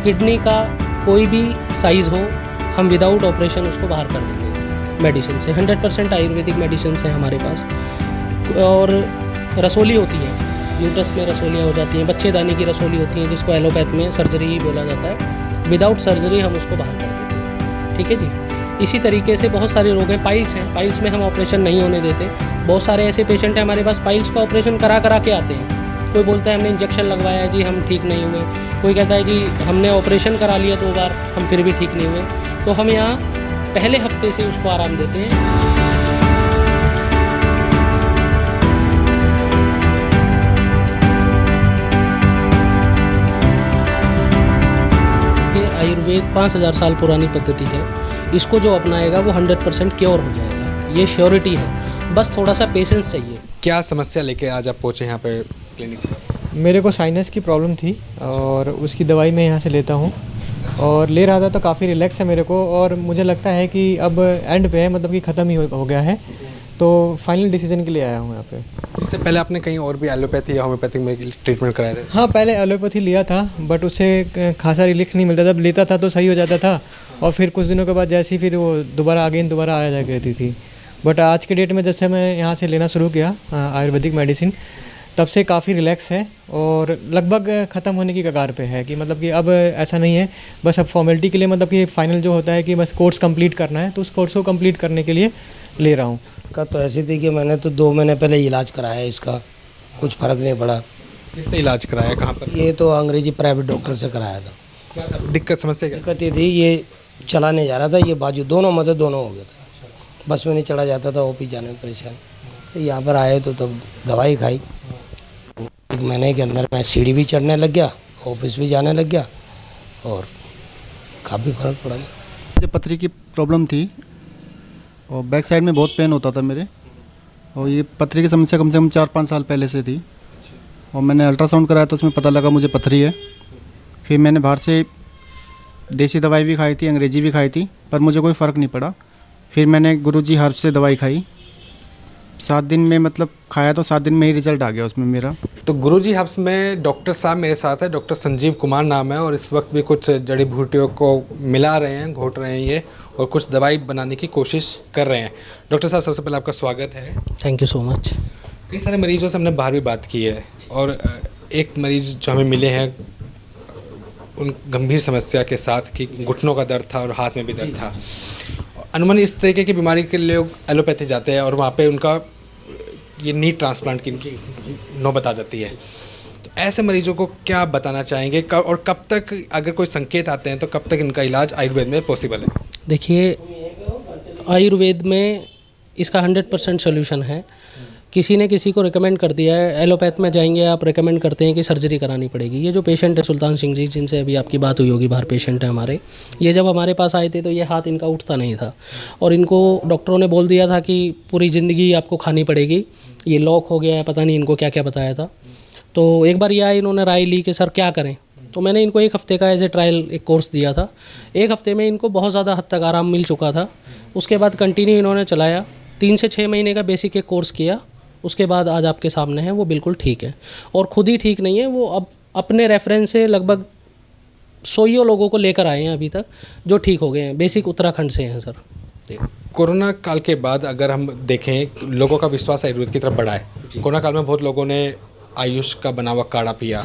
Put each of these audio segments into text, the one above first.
Kidney का कोई भी साइज़ हो, हम विदाउट ऑपरेशन उसको बाहर कर देंगे मेडिसिन से। 100% आयुर्वेदिक मेडिसिन हैं हमारे पास। और रसोली होती है, यूट्रस में रसोलियाँ हो जाती हैं, बच्चेदानी की रसोली होती हैं, जिसको एलोपैथ में सर्जरी ही बोला जाता है। विदाउट सर्जरी हम उसको बाहर कर देते हैं, ठीक है जी। इसी तरीके से बहुत सारे रोग हैं। पाइल्स में हम ऑपरेशन नहीं होने देते। बहुत सारे ऐसे पेशेंट हैं हमारे पास, पाइल्स का ऑपरेशन करा के आते हैं। कोई बोलता है हमने इंजेक्शन लगवाया जी, हम ठीक नहीं हुए। कोई कहता है जी हमने ऑपरेशन करा लिया 2 बार, हम फिर भी ठीक नहीं हुए। तो हम यहाँ पहले हफ्ते से उसको आराम देते हैं। आयुर्वेद 5000 साल पुरानी पद्धति है। इसको जो अपनाएगा वो 100% क्योर हो जाएगा, ये श्योरिटी है। बस थोड़ा सा पेशेंस चाहिए। क्या समस्या लेके आज आप पहुँचे यहाँ पे क्लिनिक? मेरे को साइनस की प्रॉब्लम थी और उसकी दवाई मैं यहाँ से लेता हूँ और ले रहा था तो काफ़ी रिलैक्स है मेरे को। और मुझे लगता है कि अब एंड पे है, मतलब कि ख़त्म ही हो गया है। तो फाइनल डिसीजन के लिए आया हूँ यहाँ पे। इससे पहले आपने कहीं और भी एलोपैथी या होम्योपैथिक में ट्रीटमेंट कराया था? हाँ, पहले एलोपैथी लिया था बट उससे खासा रिलीफ नहीं मिलता था। लेता था तो सही हो जाता था और फिर कुछ दिनों के बाद जैसे ही फिर वो दोबारा आया जा करती थी। बट आज के डेट में जब से मैं यहाँ से लेना शुरू किया आयुर्वेदिक मेडिसिन, तब से काफ़ी रिलैक्स है और लगभग ख़त्म होने की कगार पे है। कि मतलब कि अब ऐसा नहीं है, बस अब फॉर्मेलिटी के लिए, मतलब कि फाइनल जो होता है कि बस कोर्स कंप्लीट करना है, तो उस कोर्स को कंप्लीट करने के लिए ले रहा हूँ। का तो ऐसी थी कि मैंने तो 2 महीने पहले इलाज कराया, इसका कुछ फ़र्क नहीं पड़ा। किससे इलाज कराया, कहाँ पर? ये तो अंग्रेजी प्राइवेट डॉक्टर से कराया था। क्या था दिक्कत, समस्या क्या? दिक्कत ये थी, ये चला नहीं जा रहा था, ये बाजू दोनों मदद दोनों हो गया था। बस में नहीं चला जाता था, ओपी जाने में परेशान। तो यहाँ पर आए तो तब दवाई खाई। 1 महीने के अंदर मैं सीढ़ी भी चढ़ने लग गया, ऑफिस भी जाने लग गया और काफ़ी फ़र्क पड़ा। मुझे पथरी की प्रॉब्लम थी और बैक साइड में बहुत पेन होता था मेरे। और ये पथरी की समस्या कम से कम 4-5 साल पहले से थी। और मैंने अल्ट्रासाउंड कराया तो उसमें पता लगा मुझे पथरी है। फिर मैंने बाहर से देसी दवाई भी खाई थी, अंग्रेजी भी खाई थी, पर मुझे कोई फ़र्क नहीं पड़ा। फिर मैंने गुरुजी हर्ब से दवाई खाई। 7 दिन में, मतलब खाया तो 7 दिन में ही रिजल्ट आ गया उसमें मेरा। तो गुरुजी हब्स में डॉक्टर साहब मेरे साथ है, डॉक्टर संजीव कुमार नाम है। और इस वक्त भी कुछ जड़ी बूटियों को मिला रहे हैं, घोट रहे हैं ये, और कुछ दवाई बनाने की कोशिश कर रहे हैं। डॉक्टर साहब, सबसे पहले आपका स्वागत है। Thank you so much. कई सारे मरीजों से हमने बाहर भी बात की है और एक मरीज़ जो हमें मिले हैं उन गंभीर समस्या के साथ कि घुटनों का दर्द था और हाथ में भी दर्द था। अनूमन इस तरीके की बीमारी के लोग एलोपैथी जाते हैं और वहाँ पे उनका ये नी ट्रांसप्लांट की नौबत आ जाती है। तो ऐसे मरीजों को क्या बताना चाहेंगे और कब तक, अगर कोई संकेत आते हैं तो कब तक इनका इलाज आयुर्वेद में पॉसिबल है? देखिए, आयुर्वेद में इसका 100% सोल्यूशन है। किसी ने किसी को रिकमेंड कर दिया है, एलोपैथ में जाएंगे आप, रिकमेंड करते हैं कि सर्जरी करानी पड़ेगी। ये जो पेशेंट है सुल्तान सिंह जी, जिनसे अभी आपकी बात हुई होगी, बाहर पेशेंट है हमारे, ये जब हमारे पास आए थे तो ये हाथ इनका उठता नहीं था और इनको डॉक्टरों ने बोल दिया था कि पूरी ज़िंदगी आपको खानी पड़ेगी, ये लॉक हो गया है, पता नहीं इनको क्या क्या बताया था। तो एक बार ये आए, इन्होंने राय ली कि सर क्या करें। तो मैंने इनको 1 हफ़्ते का एज ए ट्रायल एक कोर्स दिया था। 1 हफ़्ते में इनको बहुत ज़्यादा हद तक आराम मिल चुका था। उसके बाद कंटिन्यू इन्होंने चलाया, 3 से 6 महीने का बेसिक एक कोर्स किया। उसके बाद आज आपके सामने है, वो बिल्कुल ठीक है। और ख़ुद ही ठीक नहीं है, वो अब अपने रेफरेंस से लगभग 100 लोगों को लेकर आए हैं अभी तक जो ठीक हो गए हैं। बेसिक उत्तराखंड से हैं सर। कोरोना काल के बाद अगर हम देखें, लोगों का विश्वास आयुर्वेद की तरफ बढ़ा है। कोरोना काल में बहुत लोगों ने आयुष का बना हुआ काढ़ा पिया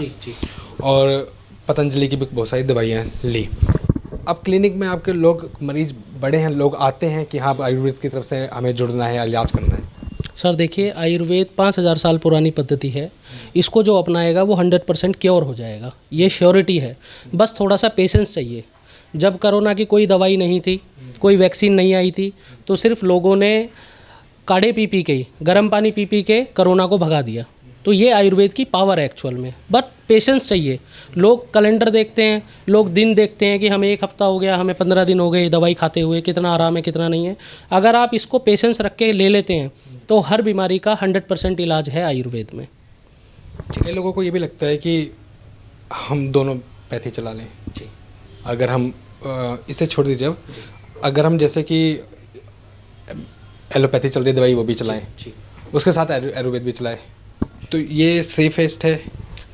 और पतंजलि की भी बहुत सारी दवाइयाँ ली। अब क्लिनिक में आपके लोग, मरीज बड़े हैं, लोग आते हैं कि हाँ आयुर्वेद की तरफ से हमें जुड़ना है, इलाज करना है। सर देखिए, आयुर्वेद 5000 साल पुरानी पद्धति है। इसको जो अपनाएगा वो 100% क्योर हो जाएगा, ये श्योरिटी है। बस थोड़ा सा पेशेंस चाहिए। जब कोरोना की कोई दवाई नहीं थी, कोई वैक्सीन नहीं आई थी, तो सिर्फ लोगों ने काढ़े पी के, गर्म पानी पी के कोरोना को भगा दिया। तो ये आयुर्वेद की पावर है एक्चुअल में। बट पेशेंस चाहिए। लोग कैलेंडर देखते हैं, लोग दिन देखते हैं कि हमें 1 हफ़्ता हो गया, हमें 15 दिन हो गए दवाई खाते हुए, कितना आराम है कितना नहीं है। अगर आप इसको पेशेंस रख के ले लेते हैं तो हर बीमारी का 100% इलाज है आयुर्वेद में। कई लोगों को ये भी लगता है कि हम दोनों पैथी चला लें। अगर हम इसे छोड़ दीजिए, अगर हम जैसे कि एलोपैथी चल रही दवाई वो भी चलाएं, उसके साथ आयुर्वेद भी चलाएं, तो ये सेफेस्ट है?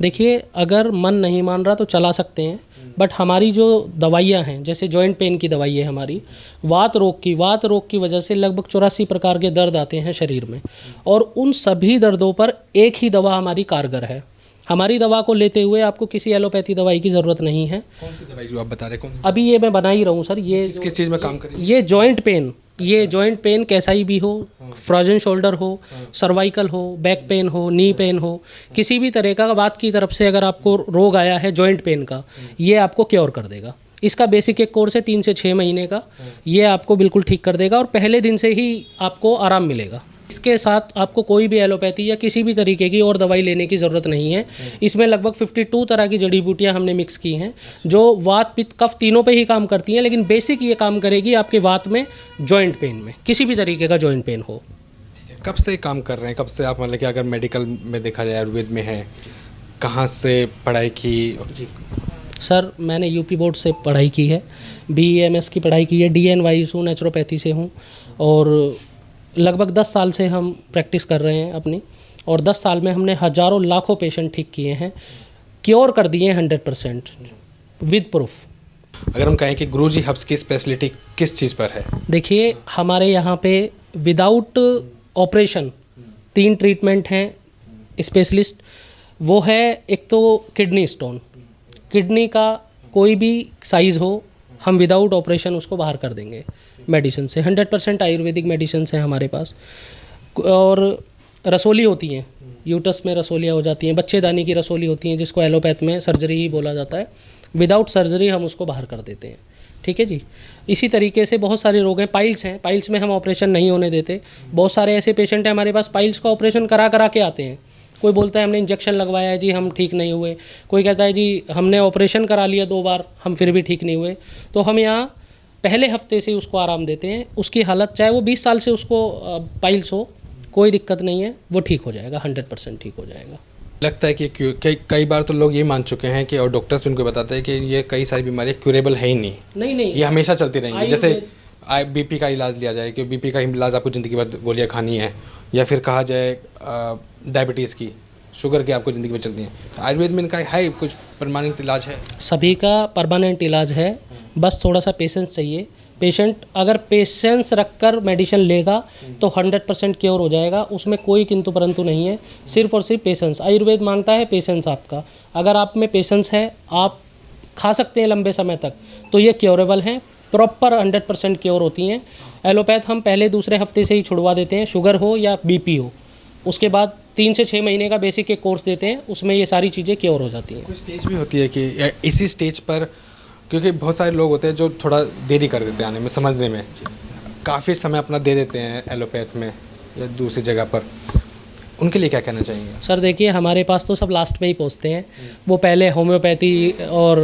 देखिए, अगर मन नहीं मान रहा तो चला सकते हैं, बट हमारी जो दवाइयाँ हैं, जैसे जॉइंट पेन की दवाई है हमारी, वात रोग की वजह से लगभग 84 प्रकार के दर्द आते हैं शरीर में, और उन सभी दर्दों पर एक ही दवा हमारी कारगर है। हमारी दवा को लेते हुए आपको किसी एलोपैथी दवाई की ज़रूरत नहीं है। कौन सी दवाई जो आप बता रहे हैं, कौन सी? अभी ये मैं बना ही रहा हूँ सर। ये किस चीज़ में काम करेगी? ये जॉइंट पेन कैसा भी हो, फ्रोजन शोल्डर हो, सर्वाइकल हो, बैक पेन हो, नी पेन हो, किसी भी तरह का वात की तरफ से अगर आपको रोग आया है जॉइंट पेन का, ये आपको क्योर कर देगा। इसका बेसिक एक कोर्स है 3 से 6 महीने का, ये आपको बिल्कुल ठीक कर देगा और पहले दिन से ही आपको आराम मिलेगा। इसके साथ आपको कोई भी एलोपैथी या किसी भी तरीके की और दवाई लेने की ज़रूरत नहीं है। इसमें लगभग 52 तरह की जड़ी बूटियां हमने मिक्स की हैं, जो वात पित्त कफ तीनों पे ही काम करती हैं, लेकिन बेसिक ये काम करेगी आपके वात में, जॉइंट पेन में, किसी भी तरीके का जॉइंट पेन हो। कब से काम कर रहे हैं, कब से आप, मतलब कि अगर मेडिकल में देखा जाए, आयुर्वेद में है, कहाँ से पढ़ाई की? जी सर, मैंने यूपी बोर्ड से पढ़ाई की है, BEMS की पढ़ाई की है, DNYS हूँ, नेचुरोपैथी से हूँ, और लगभग 10 साल से हम प्रैक्टिस कर रहे हैं अपनी, और 10 साल में हमने हज़ारों लाखों पेशेंट ठीक किए हैं, क्योर कर दिए हैं 100% विद प्रूफ। अगर हम कहें कि गुरुजी हब्स की स्पेशलिटी किस चीज़ पर है? देखिए, हमारे यहाँ पे विदाउट ऑपरेशन 3 ट्रीटमेंट हैं स्पेशलिस्ट। वो है, एक तो किडनी स्टोन, किडनी का कोई भी साइज़ हो, हम विदाउट ऑपरेशन उसको बाहर कर देंगे मेडिसिन से। 100% आयुर्वेदिक मेडिसिन हैं हमारे पास। और रसोली होती हैं, यूटस में रसोलियाँ हो जाती हैं, बच्चेदानी की रसोली होती हैं, जिसको एलोपैथ में सर्जरी ही बोला जाता है। विदाउट सर्जरी हम उसको बाहर कर देते हैं। ठीक है जी। इसी तरीके से बहुत सारे रोग हैं। पाइल्स हैं, पाइल्स में हम ऑपरेशन नहीं होने देते। बहुत सारे ऐसे पेशेंट हैं हमारे पास, पाइल्स का ऑपरेशन करा के आते हैं। कोई बोलता है हमने इंजेक्शन लगवाया है जी, हम ठीक नहीं हुए। कोई कहता है जी हमने ऑपरेशन करा लिया 2 बार, हम फिर भी ठीक नहीं हुए। तो हम यहाँ पहले हफ्ते से उसको आराम देते हैं। उसकी हालत, चाहे वो 20 साल से उसको पाइल्स हो, कोई दिक्कत नहीं है, वो ठीक हो जाएगा, 100% ठीक हो जाएगा। लगता है कि कई बार तो लोग ये मान चुके हैं कि, और डॉक्टर्स भी उनको बताते हैं कि ये कई सारी बीमारियाँ क्यूरेबल है ही नहीं, नहीं, ये हमेशा चलती रहेंगी। जैसे BP का इलाज लिया जाए कि BP का इलाज आपको ज़िंदगी भर गोलियाँ खानी है, या फिर कहा जाए डायबिटीज़ की, शुगर की आपको ज़िंदगी में चलती हैं। तो आयुर्वेद में इनका है कुछ परमानेंट इलाज है? सभी का परमानेंट इलाज है, बस थोड़ा सा पेशेंस चाहिए। पेशेंट अगर पेशेंस रखकर मेडिसिन लेगा तो 100% क्योर हो जाएगा, उसमें कोई किंतु परंतु नहीं है। सिर्फ और सिर्फ पेशेंस, आयुर्वेद मांगता है पेशेंस आपका। अगर आप में पेशेंस है, आप खा सकते हैं लंबे समय तक, तो ये क्योरेबल हैं, प्रॉपर 100% क्योर होती हैं। एलोपैथ हम पहले दूसरे हफ्ते से ही छुड़वा देते हैं, शुगर हो या BP हो। उसके बाद 3 से 6 महीने का बेसिक एक कोर्स देते हैं, उसमें ये सारी चीज़ें क्योर हो जाती हैं। कोई स्टेज भी होती है कि इसी स्टेज पर, क्योंकि बहुत सारे लोग होते हैं जो थोड़ा देरी कर देते हैं आने में, समझने में, काफ़ी समय अपना दे देते हैं एलोपैथ में या दूसरी जगह पर, उनके लिए क्या कहना चाहेंगे? सर देखिए, हमारे पास तो सब लास्ट में ही पहुँचते हैं। वो पहले होम्योपैथी और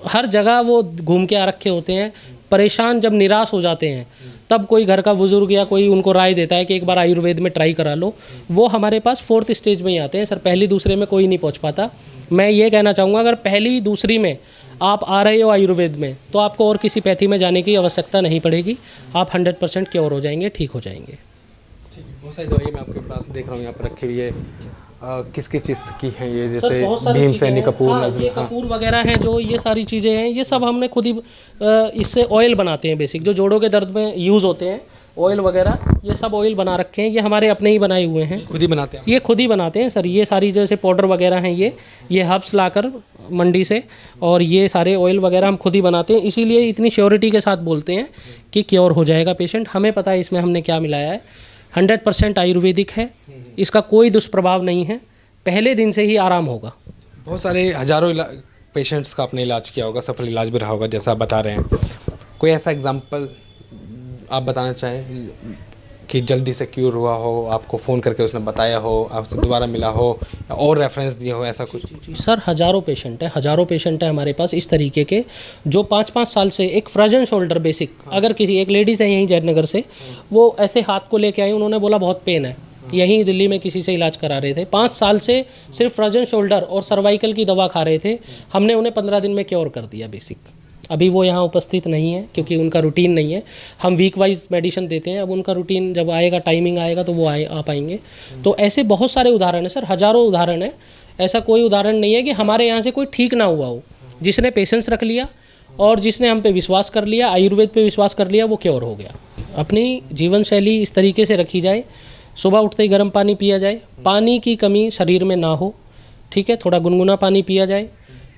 हर जगह वो घूम के आ रखे होते हैं। परेशान जब निराश हो जाते हैं, तब कोई घर का बुजुर्ग या कोई उनको राय देता है कि एक बार आयुर्वेद में ट्राई करा लो। वो हमारे पास 4th स्टेज में ही आते हैं सर, पहली दूसरे में कोई नहीं पहुंच पाता। मैं ये कहना चाहूँगा, अगर पहली दूसरी में आप आ रहे हो आयुर्वेद में, तो आपको और किसी पैथी में जाने की आवश्यकता नहीं पड़ेगी। आप 100% क्योर हो जाएंगे, ठीक हो जाएंगे। बहुत सारी दवाइयाँ मैं आपके पास देख रहा हूँ यहाँ पर रखी हुई है। किस किस चीज़ की हैं ये? सर, जैसे बहुत सारी भीमसेनी चीज़ें हैं। कपूर, हाँ, ये कपूर वगैरह हैं, जो ये सारी चीज़ें हैं, ये सब हमने खुद ही इससे ऑयल बनाते हैं। बेसिक जो जोड़ों के दर्द में यूज़ होते हैं, ऑयल वगैरह, ये सब ऑयल बना रखे हैं। ये हमारे अपने ही बनाए हुए हैं, खुद ही बनाते हैं? ये खुद ही बनाते हैं सर। ये सारी जैसे पाउडर वगैरह हैं, ये हर्ब्स लाकर मंडी से, और ये सारे ऑयल वगैरह हम खुद ही बनाते हैं। इसीलिए इतनी श्योरिटी के साथ बोलते हैं कि क्योर हो जाएगा पेशेंट। हमें पता है इसमें हमने क्या मिलाया है। 100% आयुर्वेदिक है, इसका कोई दुष्प्रभाव नहीं है, पहले दिन से ही आराम होगा। बहुत सारे हज़ारों पेशेंट्स का आपने इलाज किया होगा, सफल इलाज भी रहा होगा जैसा आप बता रहे हैं। कोई ऐसा एग्जाम्पल आप बताना चाहें कि जल्दी से क्यूर हुआ हो, आपको फ़ोन करके उसने बताया हो, आपसे दोबारा मिला हो, और रेफरेंस दिए हो, ऐसा कुछ? जी सर, हज़ारों पेशेंट हैं हमारे पास इस तरीके के, जो 5-5 साल से एक फ्रोजन शोल्डर बेसिक, अगर किसी एक लेडीज़ है यहीं जयनगर से, वो ऐसे हाथ को लेके आई, उन्होंने बोला बहुत पेन है, यहीं दिल्ली में किसी से इलाज करा रहे थे। 5 साल से सिर्फ फ्रोजन शोल्डर और सर्वाइकल की दवा खा रहे थे, हमने उन्हें 15 दिन में क्योर कर दिया बेसिक। अभी वो यहाँ उपस्थित नहीं है क्योंकि उनका रूटीन नहीं है, हम वीक वाइज मेडिसिन देते हैं। अब उनका रूटीन जब आएगा, टाइमिंग आएगा, तो वो आ पाएंगे। तो ऐसे बहुत सारे उदाहरण हैं सर, हज़ारों उदाहरण हैं। ऐसा कोई उदाहरण नहीं है कि हमारे यहाँ से कोई ठीक ना हुआ हो। जिसने पेशेंस रख लिया और जिसने हम पे विश्वास कर लिया, आयुर्वेद पे विश्वास कर लिया, वो क्योर हो गया। अपनी जीवन शैली इस तरीके से रखी जाए, सुबह उठते ही गर्म पानी पिया जाए, पानी की कमी शरीर में ना हो, ठीक है, थोड़ा गुनगुना पानी पिया जाए,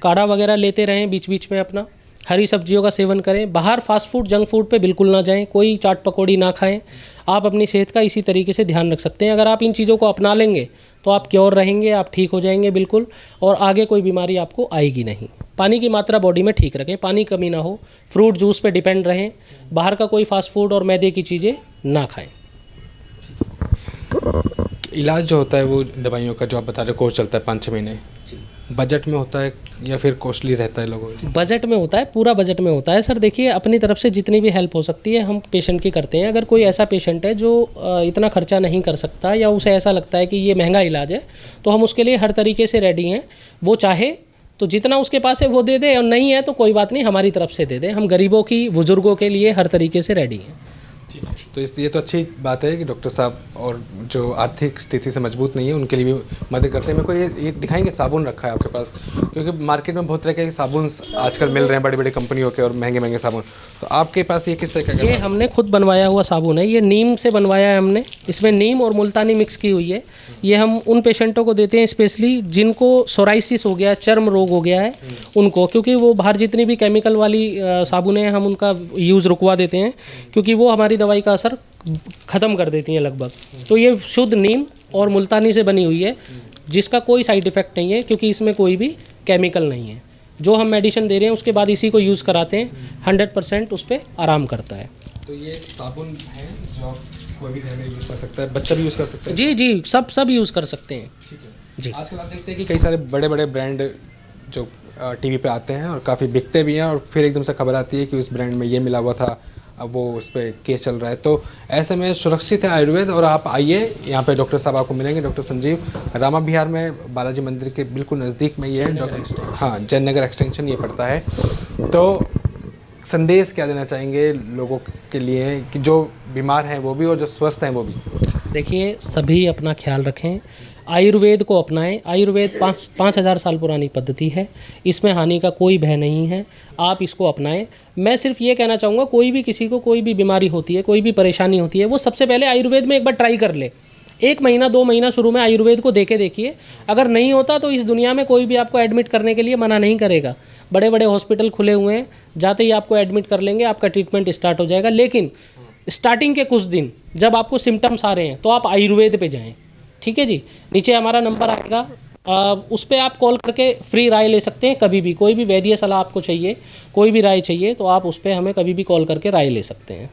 काढ़ा वगैरह लेते रहें बीच बीच में, अपना हरी सब्जियों का सेवन करें, बाहर फास्ट फूड जंक फूड पे बिल्कुल ना जाएं, कोई चाट पकौड़ी ना खाएं। आप अपनी सेहत का इसी तरीके से ध्यान रख सकते हैं। अगर आप इन चीज़ों को अपना लेंगे तो आप क्योर रहेंगे, आप ठीक हो जाएंगे बिल्कुल, और आगे कोई बीमारी आपको आएगी नहीं। पानी की मात्रा बॉडी में ठीक रखें, पानी कमी ना हो, फ्रूट जूस पे डिपेंड रहें, बाहर का कोई फास्ट फूड और मैदे की चीज़ें ना खाएं। इलाज जो होता है वो दवाइयों का जो आप बता रहे कोर्स चलता है 5-6 महीने, बजट में होता है या फिर कॉस्टली रहता है लोगों को? बजट में होता है, पूरा बजट में होता है सर। देखिए, अपनी तरफ से जितनी भी हेल्प हो सकती है हम पेशेंट की करते हैं। अगर कोई ऐसा पेशेंट है जो इतना खर्चा नहीं कर सकता या उसे ऐसा लगता है कि ये महंगा इलाज है, तो हम उसके लिए हर तरीके से रेडी हैं। वो चाहे तो जितना उसके पास है वो दे दे, और नहीं है तो कोई बात नहीं, हमारी तरफ से दे दे। हम गरीबों की, बुजुर्गों के लिए हर तरीके से रेडी हैं। तो ये तो अच्छी बात है कि डॉक्टर साहब और जो आर्थिक स्थिति से मजबूत नहीं है उनके लिए भी मदद करते हैं। मेरे को ये दिखाएंगे, साबुन रखा है आपके पास, क्योंकि मार्केट में बहुत तरह के साबुन आजकल मिल रहे हैं बड़ी बड़ी कंपनियों के, और महंगे महंगे साबुन। तो आपके पास ये किस तरह का? ये हमने खुद बनवाया हुआ साबुन है, ये नीम से बनवाया है हमने। इसमें नीम और मुल्तानी मिक्स की हुई है। ये हम उन पेशेंटों को देते हैं स्पेशली जिनको सोराइसिस हो गया है, चर्म रोग हो गया है उनको, क्योंकि वो बाहर जितनी भी केमिकल वाली साबुनें हैं हम उनका यूज़ रुकवा देते हैं, क्योंकि वो हमारी दवाई का असर ख़त्म कर देती हैं लगभग। तो ये शुद्ध नीम और मुल्तानी से बनी हुई है, जिसका कोई साइड इफ़ेक्ट नहीं है, क्योंकि इसमें कोई भी केमिकल नहीं है। जो हम मेडिसिन दे रहे हैं उसके बाद इसी को यूज़ कराते हैं, 100% उस पर आराम करता है। तो ये साबुन है जो कोई भी घर में यूज़ कर सकता है, बच्चा भी यूज़ कर सकता है? जी जी, सब यूज़ कर सकते हैं। ठीक है जी। आजकल आप देखते हैं कि कई सारे बड़े बड़े ब्रांड जो टीवी पे आते हैं और काफ़ी बिकते भी हैं, और फिर एकदम से खबर आती है कि उस ब्रांड में ये मिला हुआ था, अब वो उस पर केस चल रहा है। तो ऐसे में सुरक्षित है आयुर्वेद। और आप आइए, यहाँ पे डॉक्टर साहब आपको मिलेंगे, डॉक्टर संजीव, रामा विहार में बालाजी मंदिर के बिल्कुल नज़दीक में ये है। हाँ, जयनगर एक्सटेंशन ये पड़ता है। तो संदेश क्या देना चाहेंगे लोगों के लिए कि जो बीमार हैं वो भी और जो स्वस्थ हैं वो भी? देखिए, सभी अपना ख्याल रखें, आयुर्वेद को अपनाएं। आयुर्वेद 5,000 साल पुरानी पद्धति है, इसमें हानि का कोई भय नहीं है, आप इसको अपनाएं। मैं सिर्फ ये कहना चाहूँगा, कोई भी किसी को कोई भी बीमारी होती है, कोई भी परेशानी होती है, वो सबसे पहले आयुर्वेद में एक बार ट्राई कर ले। 1 महीना 2 महीना शुरू में आयुर्वेद को देके देखिए। अगर नहीं होता तो इस दुनिया में कोई भी आपको एडमिट करने के लिए मना नहीं करेगा। बड़े बड़े हॉस्पिटल खुले हुए हैं, जाते ही आपको एडमिट कर लेंगे, आपका ट्रीटमेंट स्टार्ट हो जाएगा। लेकिन स्टार्टिंग के कुछ दिन जब आपको सिम्टम्स आ रहे हैं तो आप आयुर्वेद पे जाएं, ठीक है जी। नीचे हमारा नंबर आएगा, उस पर आप कॉल करके फ्री राय ले सकते हैं। कभी भी कोई भी वैद्य सलाह आपको चाहिए, कोई भी राय चाहिए, तो आप उस पर हमें कभी भी कॉल करके राय ले सकते हैं।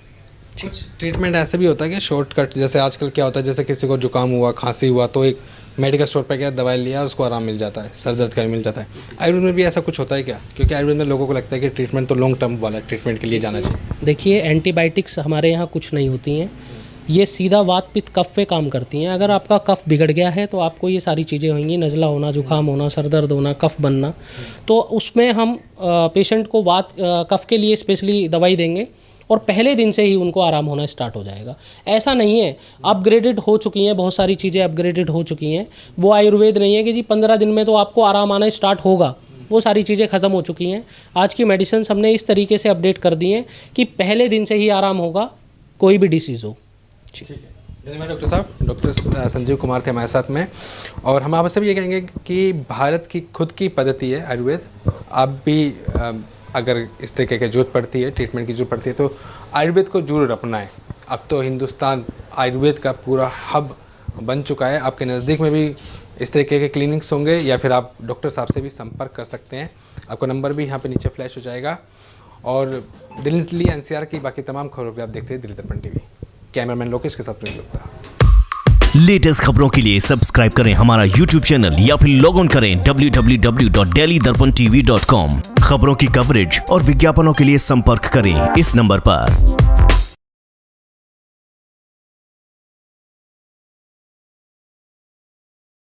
कुछ ट्रीटमेंट ऐसे भी होता है कि शॉर्टकट, जैसे आजकल क्या होता है, जैसे किसी को जुकाम हुआ, खांसी हुआ, तो एक मेडिकल स्टोर पर गया, दवाई लिया, उसको आराम मिल जाता है, सर दर्द का मिल जाता है। आयुर्वेद में भी ऐसा कुछ होता है क्या? क्योंकि आयुर्वेद में लोगों को लगता है कि ट्रीटमेंट तो लॉन्ग टर्म वाला ट्रीटमेंट के लिए जाना चाहिए। देखिए, एंटीबायोटिक्स हमारे यहाँ कुछ नहीं होती हैं, ये सीधा वात पित्त कफ पे काम करती हैं। अगर आपका कफ बिगड़ गया है तो आपको ये सारी चीज़ें होंगी, नज़ला होना, जुकाम होना, सर दर्द होना, कफ बनना। तो उसमें हम पेशेंट को कफ के लिए स्पेशली दवाई देंगे और पहले दिन से ही उनको आराम होना स्टार्ट हो जाएगा। ऐसा नहीं है, अपग्रेडेड हो चुकी हैं, बहुत सारी चीज़ें अपग्रेडेड हो चुकी हैं। वो आयुर्वेद नहीं है कि जी 15 दिन में तो आपको आराम आना स्टार्ट होगा, वो सारी चीज़ें ख़त्म हो चुकी हैं। आज की मेडिसिन हमने इस तरीके से अपडेट कर दी हैं कि पहले दिन से ही आराम होगा, कोई भी डिसीज़ हो। ठीक है, धन्यवाद डॉक्टर साहब। डॉक्टर संजीव कुमार थे हमारे साथ में, और हम आपसे भी ये कहेंगे कि भारत की खुद की पद्धति है आयुर्वेद। आप भी अगर इस तरीके की जरूरत पड़ती है, ट्रीटमेंट की जरूरत पड़ती है, तो आयुर्वेद को जरूर अपनाएं। अब तो हिंदुस्तान आयुर्वेद का पूरा हब बन चुका है। आपके नज़दीक में भी इस तरीके के क्लिनिक्स होंगे, या फिर आप डॉक्टर साहब से भी संपर्क कर सकते हैं। आपका नंबर भी यहाँ पे नीचे फ्लैश हो जाएगा। और दिल्ली एनसीआर की बाकी तमाम खबरों भी आप देखते हैं दिल्ली दर्पण टीवी। कैमरामैन लोकेश के साथ प्रेम गुप्ता। लेटेस्ट खबरों के लिए सब्सक्राइब करें हमारा YouTube चैनल या फिर लॉग ऑन करें www.delhidarpantv.com। खबरों की कवरेज और विज्ञापनों के लिए संपर्क करें इस नंबर पर।